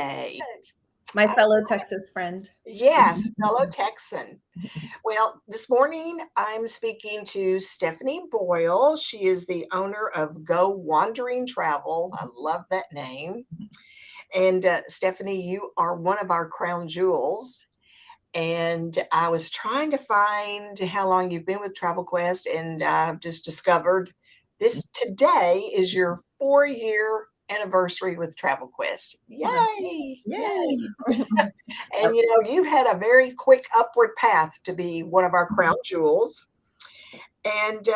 Day. My I- fellow Texas friend. Yes, fellow Texan. Well, this morning I'm speaking to Stefanie Boyle. She is the owner of Go Wandering Travel. I love that name. And Stefanie, you are one of our crown jewels. And I was trying to find how long you've been with Travel Quest, and I've just discovered this today is your 4-year anniversary with Travel Quest. That's Yay! Yay! yay. And you've had a very quick upward path to be one of our crown jewels. And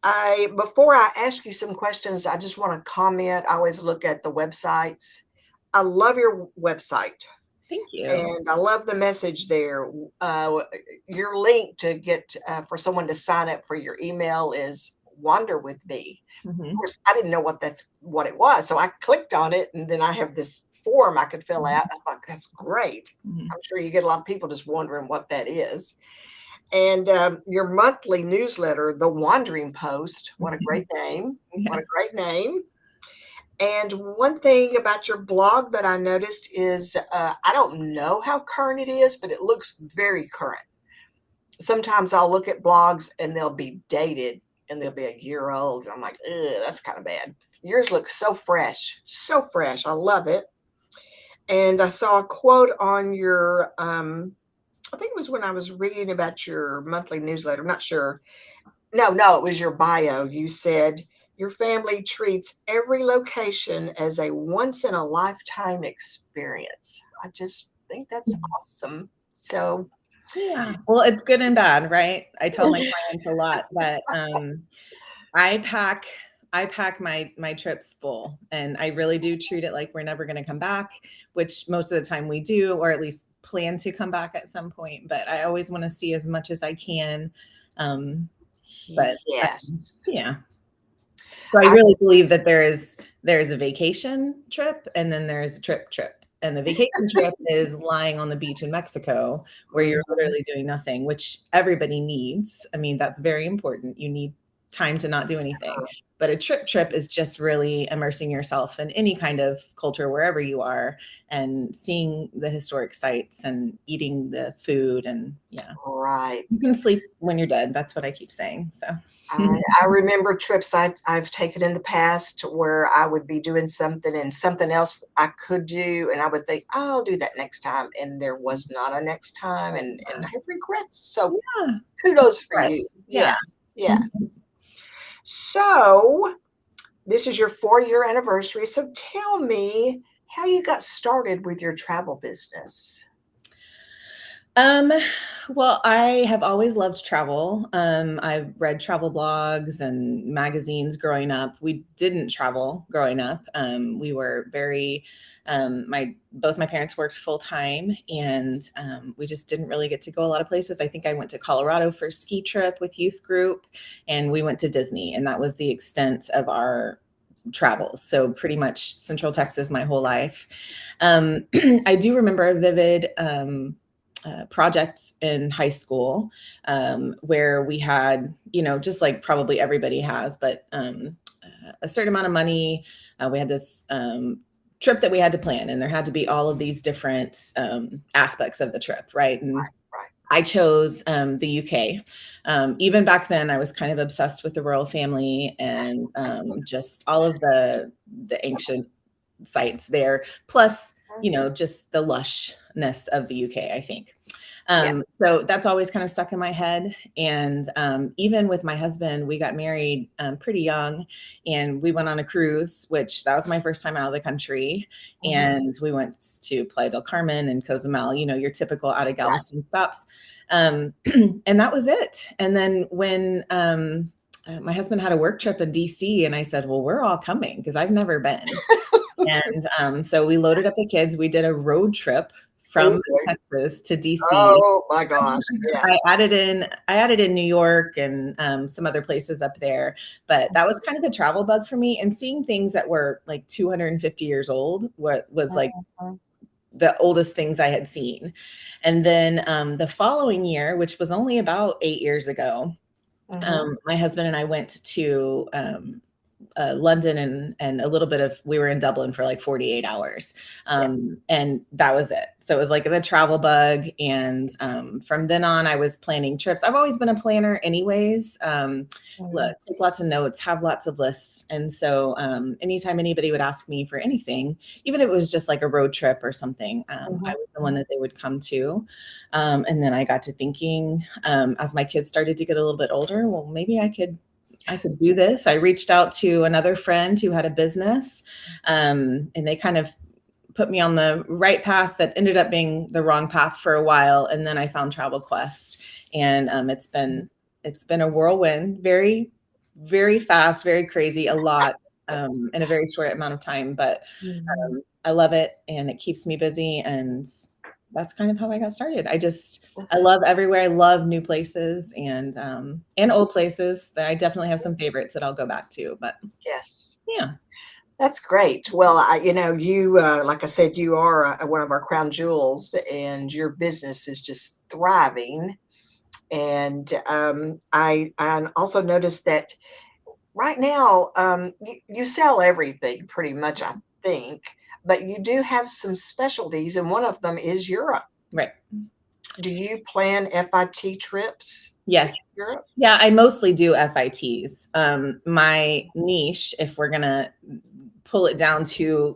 I before I ask you some questions, I just want to comment. I always look at the websites. I love your website. Thank you. And I love the message there. Uh, your link to get for someone to sign up for your email is Wander with Me. Of Mhm. course, I didn't know what it was, so I clicked on it, and then I have this form I could fill out. I thought that's great. Mhm. I'm sure you get a lot of people just wondering what that is. And your monthly newsletter, The Wandering Post. What a great name! What a Yes. great name! And one thing about your blog that I noticed is I don't know how current it is, but it looks very current. Sometimes I'll look at blogs and they'll be dated and they'll be a year old. And I'm like, ugh, that's kind of bad. Yours looks so fresh, so fresh. I love it. And I saw a quote on your, I think it was when I was reading about your monthly newsletter. I'm not sure. No, it was your bio. You said your family treats every location as a once in a lifetime experience. I just think that's awesome. So, Yeah. Well, it's good and bad, right? I tell my clients a lot that I pack I pack my trips full, and I really do treat it like we're never going to come back, which most of the time we do, or at least plan to come back at some point. But I always want to see as much as I can. Um, but yes. yeah, so I I really believe that there's a vacation trip and then there's a trip. And the vacation trip is lying on the beach in Mexico where you're mhm. literally doing nothing, which everybody needs. I mean, that's very important. You need time to not do anything. But a trip is just really immersing yourself in any kind of culture wherever you are and seeing the historic sites and eating the food, and yeah. Right. You can sleep when you're dead. That's what I keep saying. So I remember trips I've taken in the past where I would be doing something and something else I could do, and I would think, "Oh, I'll do that next time," and there was not a next time, and I have regrets. So yeah. kudos for Right. you. Yeah. Yes, yes. So this is your 4-year anniversary. So tell me how you got started with your travel business. Um, well, I have always loved travel. I've read travel blogs and magazines growing up. We didn't travel growing up. We were very, my both my parents worked full time, and we just didn't really get to go a lot of places. I think I went to Colorado for a ski trip with youth group, and we went to Disney, and that was the extent of our travels. So pretty much Central Texas my whole life. I do remember a vivid projects in high school where we had, just like probably everybody has, but a certain amount of money. We had this trip that we had to plan, and there had to be all of these different aspects of the trip, right? And Right. I chose the UK. Even back then, I was kind of obsessed with the royal family and just all of the ancient sites there. Plus, just the lushness of the UK, I think. Yes. So that's always kind of stuck in my head. And even with my husband, we got married pretty young, and we went on a cruise, which that was my first time out of the country. Mhm. And we went to Playa del Carmen and Cozumel, your typical out of Right. Galveston stops. And that was it. And then when my husband had a work trip in DC, and I said, well, we're all coming because I've never been. And so we loaded up the kids. We did a road trip Oh from boy. Texas to DC. Oh my gosh. I Yes. added in New York and some other places up there, but that was kind of the travel bug for me. And seeing things that were like 250 years old, what was like Mhm. the oldest things I had seen. And then the following year, which was only about 8 years ago, Mhm. my husband and I went to London and a little bit of, we were in Dublin for like 48 hours. Yes. And that was it. So it was like the travel bug. And from then on, I was planning trips. I've always been a planner anyways. Mhm. Take lots of notes, have lots of lists. And so anytime anybody would ask me for anything, even if it was just like a road trip or something, I Mhm. was the one that they would come to. And then I got to thinking, as my kids started to get a little bit older, well, maybe I could do this. I reached out to another friend who had a business, and they kind of put me on the right path that ended up being the wrong path for a while. And then I found Travel Quest, and it's been a whirlwind, very, very fast, very crazy, a lot in a very short amount of time. But Mhm. I love it, and it keeps me busy, and that's kind of how I got started. I Mhm. love everywhere. I love new places and old places. That I definitely have some favorites that I'll go back to. But Yes. yeah, That's great. Well, you, like I said, you are one of our crown jewels, and your business is just thriving. And I also noticed that right now, you sell everything pretty much, I think, but you do have some specialties, and one of them is Europe. right. Do you plan FIT trips to Yes. Europe? Yeah, I mostly do FITs. My niche, if we're gonna pull it down to,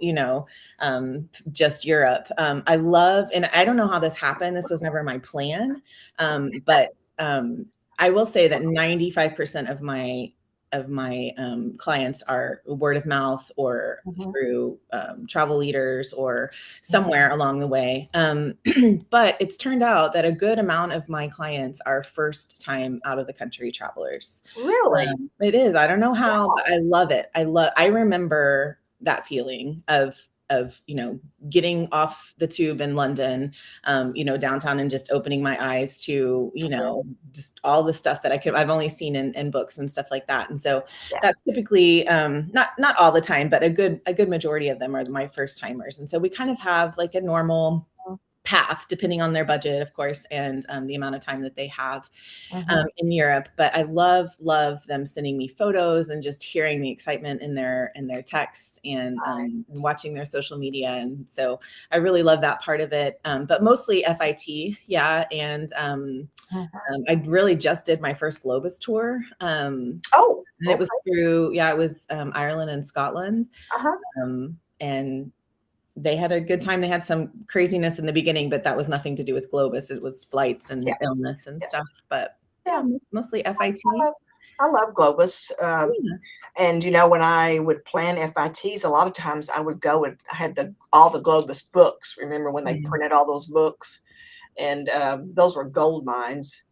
just Europe, I love, and I don't know how this happened. This was never my plan, but I will say that 95% of my clients are word of mouth or Mhm, through travel leaders or mhm. somewhere along the way. But it's turned out that a good amount of my clients are first time out of the country travelers. Really? It is. I don't know how, Wow. but I love it. I remember that feeling of getting off the tube in London, downtown, and just opening my eyes to Mhm. just all the stuff that I've only seen in books and stuff like that. And so Yeah. that's typically not all the time, but a good majority of them are my first timers. And so we kind of have like a normal path depending on their budget, of course, and the amount of time that they have Mhm. in Europe. But I love them sending me photos and just hearing the excitement in their texts and watching their social media. And so I really love that part of it. But mostly FIT, yeah. And Mhm. I really just did my first Globus tour. Oh, And it was okay. through, yeah, it was Ireland and Scotland. Uh-huh. And they had a good time. They had some craziness in the beginning, but that was nothing to do with Globus. It was flights and Yes. illness and stuff. Yes. But yeah, Yeah. mostly I FIT. love I love Globus. Yeah. And when I would plan FITs, a lot of times I would go and I had all the Globus books. Remember when they Mm. printed all those books? And those were gold mines.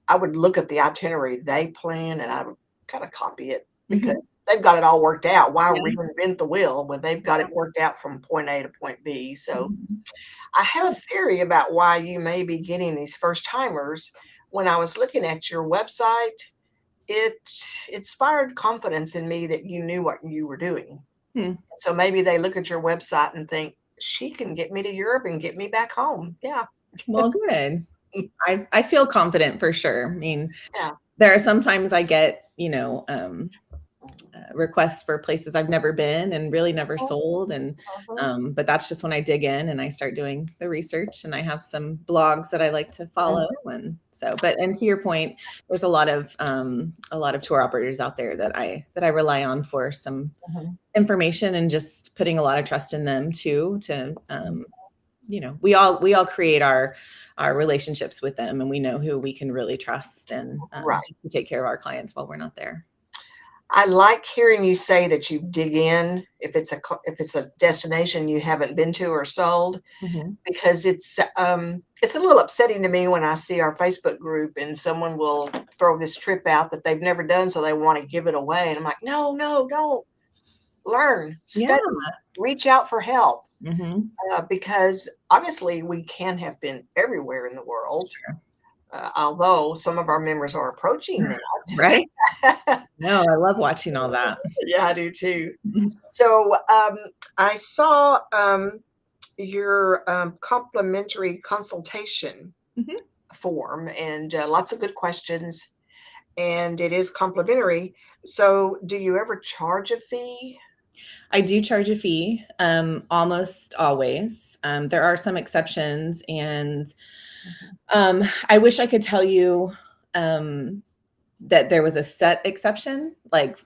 I would look at the itinerary they plan, and I would kind of copy it because Mhm. they've got it all worked out. Why Yeah. reinvent the wheel when they've got it worked out from point A to point B? So Mhm. I have a theory about why you may be getting these first timers. When I was looking at your website, it inspired confidence in me that you knew what you were doing. Hmm. So maybe they look at your website and think, she can get me to Europe and get me back home. Yeah. Well, good. I feel confident for sure. I mean, Yeah. there are sometimes I get, requests for places I've never been and really never Mhm, sold. And mhm, but that's just when I dig in and I start doing the research. And I have some blogs that I like to follow. mhm. And so, but and to your point, there's a lot of tour operators out there that I rely on for some Mhm. information and just putting a lot of trust in them too. We all create our relationships with them, and we know who we can really trust and Right. just to take care of our clients while we're not there. I like hearing you say that you dig in if it's a destination you haven't been to or sold, Mhm. because it's a little upsetting to me when I see our Facebook group and someone will throw this trip out that they've never done, so they wanna give it away, and I'm like, "No, no, don't. Learn, Yeah. study, reach out for help," Mhm. because obviously we can have been everywhere in the world, although some of our members are approaching Right? that. No, I love watching all that. Yeah, I do too. Mhm. So, I saw, your, complimentary consultation Mhm. form and, lots of good questions. and it is complimentary. So, do you ever charge a fee? I do charge a fee, almost always. There are some exceptions, and Mhm. I wish I could tell you um, that there was a set exception, like,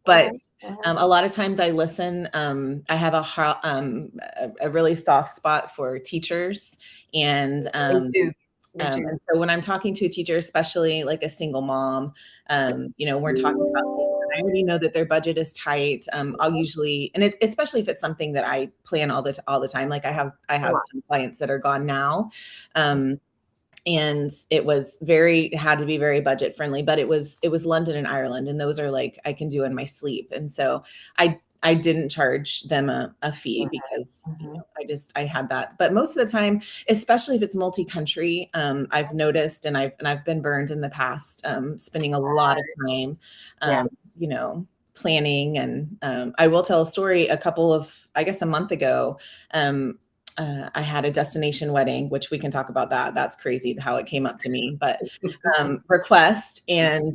but Mhm, mhm. a lot of times I listen. I have a really soft spot for teachers, and Me too. Me too. and so when I'm talking to a teacher, especially like a single mom, we're talking about things and I already know that their budget is tight. I'll usually, especially if it's something that I plan all the time. Like I have Right. some clients that are gone now, um, and it had to be very budget friendly, but it was London and Ireland, and those are like I can do in my sleep. And so I didn't charge them a fee Mhm, because mhm. I had that. But most of the time, especially if it's multi-country, I've noticed, and I've been burned in the past, spending a lot of time Yes. you know planning. And I will tell a story. I guess a month ago, I had a destination wedding, which we can talk about that. That's crazy how it came up to me, but request, and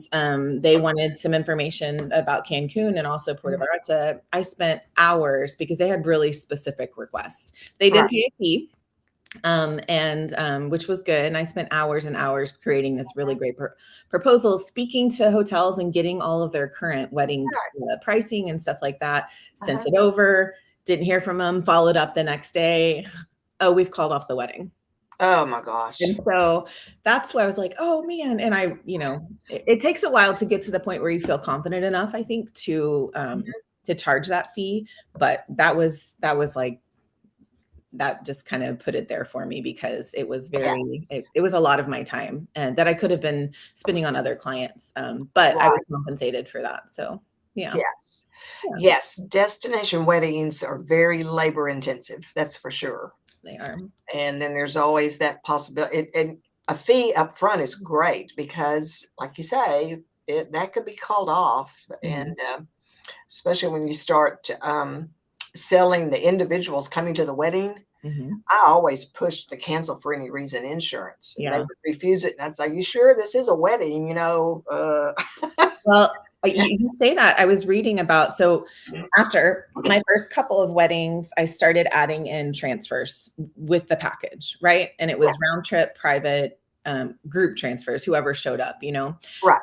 they wanted some information about Cancun and also Puerto Vallarta. I spent hours because they had really specific requests. They did Right. pay a fee, and which was good. And I spent hours and hours creating this really great proposal, speaking to hotels and getting all of their current wedding pricing and stuff like that. Sent Uh-huh. it over. Didn't hear from them. Followed up the next day. Oh, we've called off the wedding. Oh my And gosh. so that's why I was like, oh man. And it takes a while to get to the point where you feel confident enough, I think, to charge that fee. But that was like, that just kind of put it there for me because Yes. it was a lot of my time and that I could have been spending on other clients. But I Right. was compensated for that. So yeah, Yes. yeah, Yes. Destination weddings are very labor intensive. That's for sure. they are. And then there's always that possibility. And a fee up front is great because, like you say, that could be called off. And Mhm, especially when you start selling the individuals coming to the wedding, mhm. I always pushed the cancel for any reason insurance, and they Yeah. would refuse it, and I'd say, "You sure this is a wedding?" Well, you say that. I was reading about, so after my first couple of weddings, I started adding in transfers with the package, right? And it Yeah, was round trip, private, group transfers, whoever showed up, right.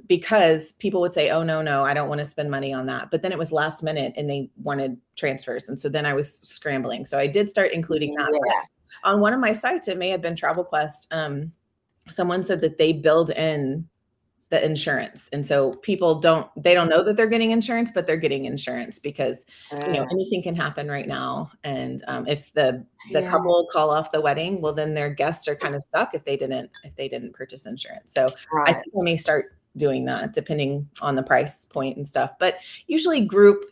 because people would say, "Oh no, no, I don't want to spend money on that." But then it was last minute, and they wanted transfers, and so then I was scrambling. So I did start including that. But Yes. on one of my sites, it may have been TravelQuest. Someone said that they build in the insurance. And so they don't know that they're getting insurance, but they're getting insurance because, Uh, anything can happen right now. And if the yeah, couple call off the wedding, well, then their guests are kind of stuck if they didn't purchase insurance. So I right. think I may start doing that depending on the price point and stuff. But usually group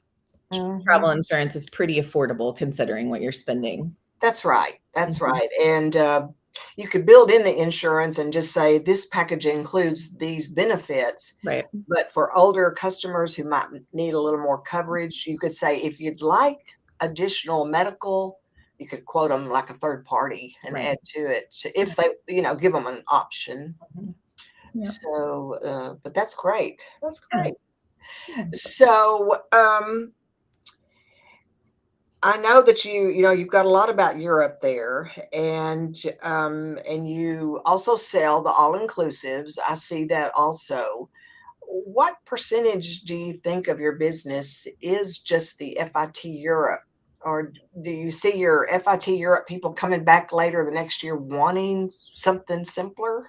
Mhm. travel insurance is pretty affordable considering what you're spending. That's right, that's Mhm. right, and, you could build in the insurance and just say, "This package includes these benefits," Right. but for older customers who might need a little more coverage, you could say, "If you'd like additional medical," you could quote them like a third party and Right. add to it if they give them an option. Mhm. Yeah. So, but that's great. That's Yeah. great. Yeah. So, I know that you've got a lot about Europe there, and you also sell the all-inclusives. I see that also. What percentage do you think of your business is just the FIT Europe? Or do you see your FIT Europe people coming back later the next year wanting something simpler?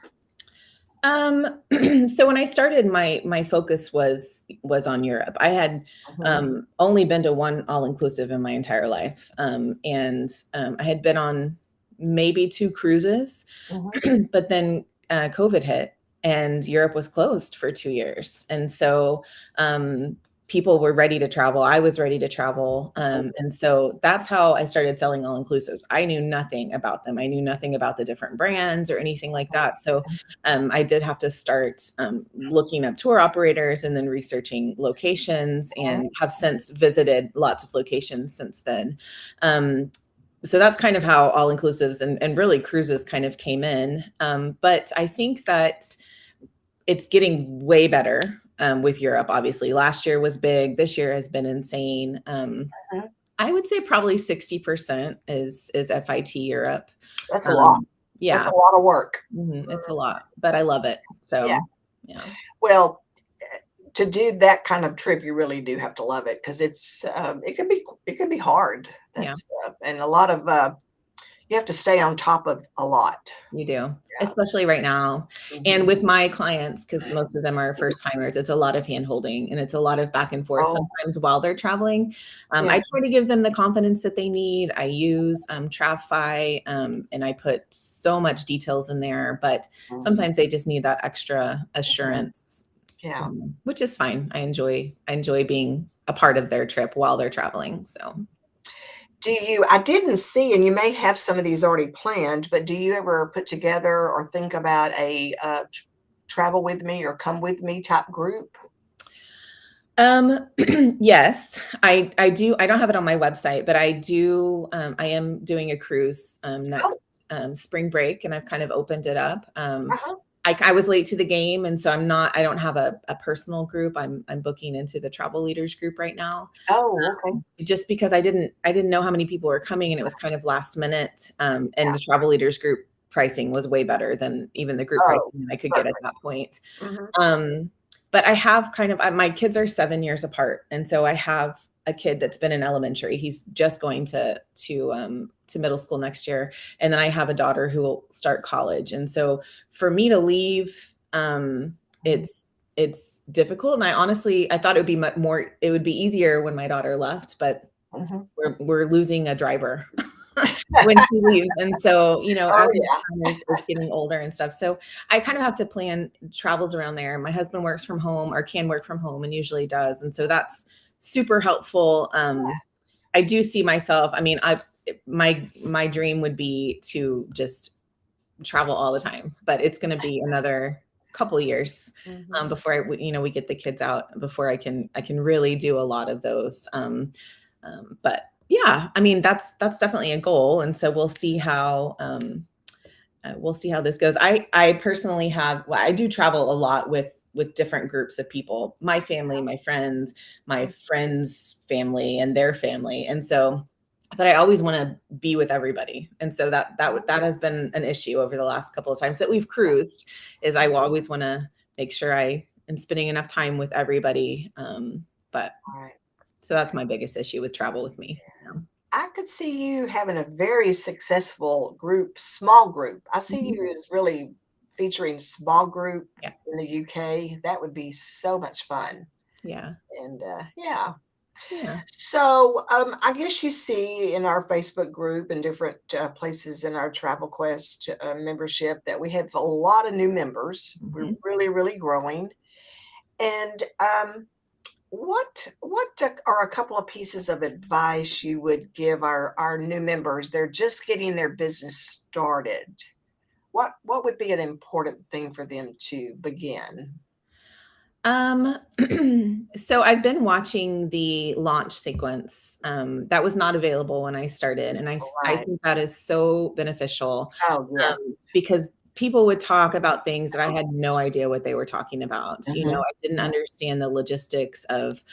So when I started, my focus was on Europe. I had Mhm, only been to one all inclusive in my entire life, and I had been on maybe two cruises, mhm. but then COVID hit and Europe was closed for 2 years, and so people were ready to travel. I was ready to travel, and so that's how I started selling all inclusives. I knew nothing about them. I knew nothing about the different brands or anything like that. So I did have to start looking up tour operators and then researching locations, and have since visited lots of locations since then. Um, so that's kind of how all inclusives and really cruises kind of came in. But I think that it's getting way better with Europe. Obviously, last year was big. This year has been insane. Mhm. I would say probably 60% is FIT Europe. That's a lot. Um, That's yeah, a lot of work. it's a lot, but I love it. Yeah. So, yeah, Well, to do that kind of trip, you really do have to love it because it can be hard. yeah. And a lot of you have to stay on top of a lot. You do, Yeah. especially right now. And Mhm. with my clients, because most of them are first timers, it's a lot of hand holding and it's a lot of back and forth Oh, sometimes while they're traveling. yeah. I try to give them the confidence that they need. I use TravFi and I put so much details in there, but Mhm. sometimes they just need that extra Mhm. assurance, Yeah. which is fine. I enjoy being a part of their trip while they're traveling. So. I didn't see, and you may have some of these already planned, but do you ever put together or think about a travel with me or come with me type group? Um, yes, I do. I don't have it on my website, but I do. I am doing a cruise Oh, next spring break, and I've kind of opened it up. uh-huh. I was late to the game, and so I'm not. I don't have a personal group. I'm booking into the travel leaders group right now, Oh, okay. just because I didn't know how many people were coming, and it was kind of last minute. And Yeah. the travel leaders group pricing was way better than even the group Oh, pricing that I could get at certainly. that point. Mhm. Um, but I have kind of my kids are 7 years apart, and so I have a kid that's been in elementary. He's just going to middle school next year, and then I have a daughter who will start college. And so for me to leave, Mhm. it's difficult. And I thought it would be more, it would be easier when my daughter left, but Mhm. we're losing a driver when she leaves. And so, as Oh, my yeah. son is getting older and stuff. So I kind of have to plan travels around there. My husband works from home or can work from home and usually does. And so that's super helpful. I do see myself, I mean, my dream would be to just travel all the time, but it's going to be another couple years Mhm. before we get the kids out before I can really do a lot of those. But yeah, I mean that's definitely a goal, and so we'll see how this goes. I personally I do travel a lot with different groups of people, my friends' family, and their family, and so. But I always want to be with everybody, and so that has been an issue over the last couple of times that we've cruised. Is I always want to make sure I am spending enough time with everybody. But Right. so that's my biggest issue with travel with me. Yeah. I could see you having a very successful group, small group. I see Mhm. you as really featuring small group Yeah. in the UK. That would be so much fun. Yeah. And yeah. Yeah. So I guess you see in our Facebook group and different places in our Travel Quest membership that we have a lot of new members. We're Mhm. really, really growing. And what are a couple of pieces of advice you would give our new members? They're just getting their business started. What would be an important thing for them to begin? Um, so I've been watching the launch sequence, that was not available when I started, and I Right. think that is so beneficial, Oh, yes. because people would talk about things that I had no idea what they were talking about. Mhm. I didn't understand the logistics of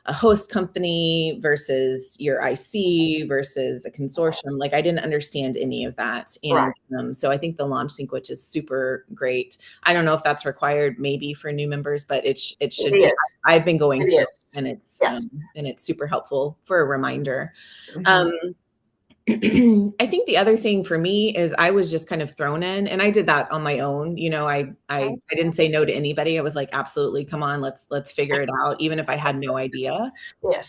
a host company versus your IC versus a consortium. Like I didn't understand any of that. Right. And so I think the launch sequence is super great. I don't know if that's required maybe for new members, but it It should be. is. I've been going It through is. it, and it's Yes. um, and it's super helpful for a reminder. Mhm. Um, I think the other thing for me is I was just kind of thrown in, and I did that on my own. I didn't say no to anybody. I was like, absolutely, come on, let's figure it out, even if I had no idea. Yes.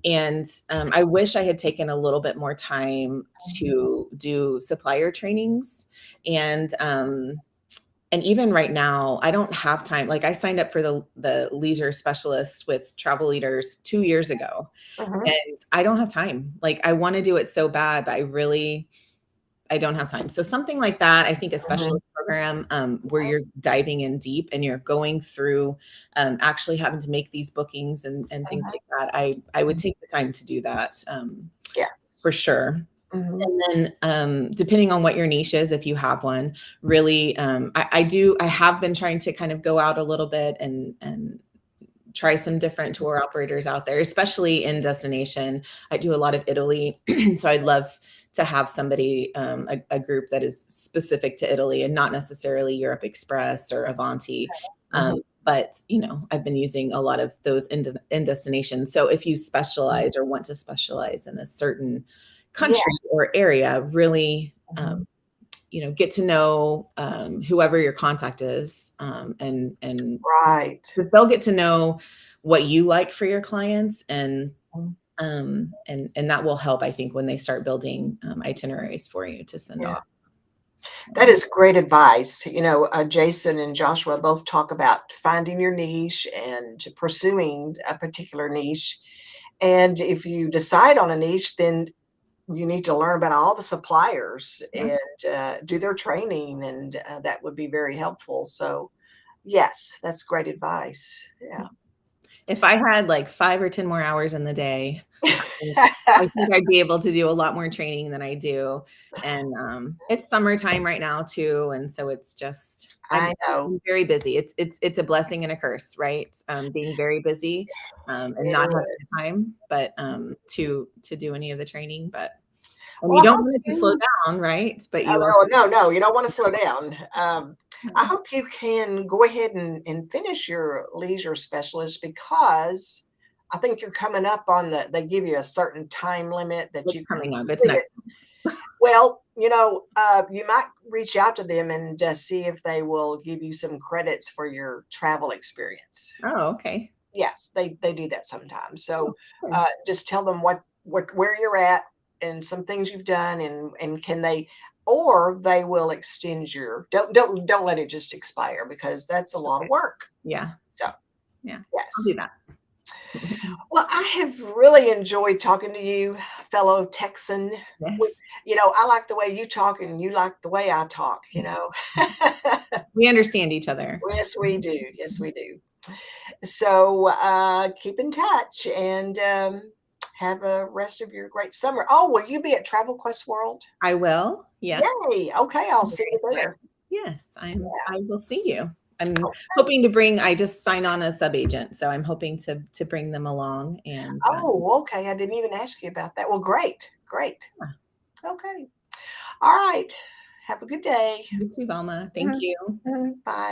And I wish I had taken a little bit more time Mhm. to do supplier trainings. And even right now, I don't have time. Like I signed up for the leisure specialists with travel leaders 2 years ago, Mhm. and I don't have time. Like I want to do it so bad, but I don't have time. So something like that, I think a Mhm. specialist program where you're diving in deep and you're going through actually having to make these bookings and things Mhm. like that. I would Mhm. take the time to do that for Yes. sure. Mhm. And then, depending on what your niche is, if you have one, really, I have been trying to kind of go out a little bit and try some different tour operators out there, especially in destination. I do a lot of Italy, so I'd love to have somebody, a group that is specific to Italy and not necessarily Europe Express or Avanti. Mhm. But I've been using a lot of those in destination. So if you specialize or want to specialize in a certain Yeah. country or area, really, Mhm. get to know whoever your contact is, and Right. because they'll get to know what you like for your clients, Mhm. and that will help, I think, when they start building itineraries for you to send Yeah. off. That is great advice. Jason and Joshua both talk about finding your niche and pursuing a particular niche. And if you decide on a niche, then you need to learn about all the suppliers Yeah. and do their training, and that would be very helpful. So, yes, that's great advice. Yeah. If I had like 5 or 10 more hours in the day, think I think I'd be able to do a lot more training than I do. And it's summertime right now too, and so it's just I know I'm very busy. It's a blessing and a curse, right? Being very busy, and it not having the is. time, but to do any of the training. But and Well, you I don't hope want it to slow you down, right? But you also Oh, no, no, no, you don't wanna slow down. I hope you can go ahead and finish your leisure specialist because I think you're coming up on they give you a certain time limit that it's you can coming up. It's complete it. next. Well, you might reach out to them and see if they will give you some credits for your travel experience. Oh, okay. Yes, they do that sometimes. Oh, So, good. just tell them what where you're at and some things you've done and can they or they will extend your don't let it just expire because that's a lot of Okay. work. Yeah. So, Yeah. I'll do yes. that. Well, I have really enjoyed talking to you, fellow Texan. We Yes. I like the way you talk and you like the way I talk. We understand each other. Yes, we do. Yes, we do. So, keep in touch and, have a rest of your great summer. Oh, will you be at Travel Quest World? I will. Yes. Yay! Okay, I'll see you there. Yes, Yeah. I will see you. I'm Okay. hoping to bring I just signed on as sub-agent, so I'm hoping to bring them along and, Oh, okay, I didn't even ask you about that. Well, great, great. yeah. Okay. Alright. Have a good day. You too, Velma. Thank Mhm, you. mhm. Bye.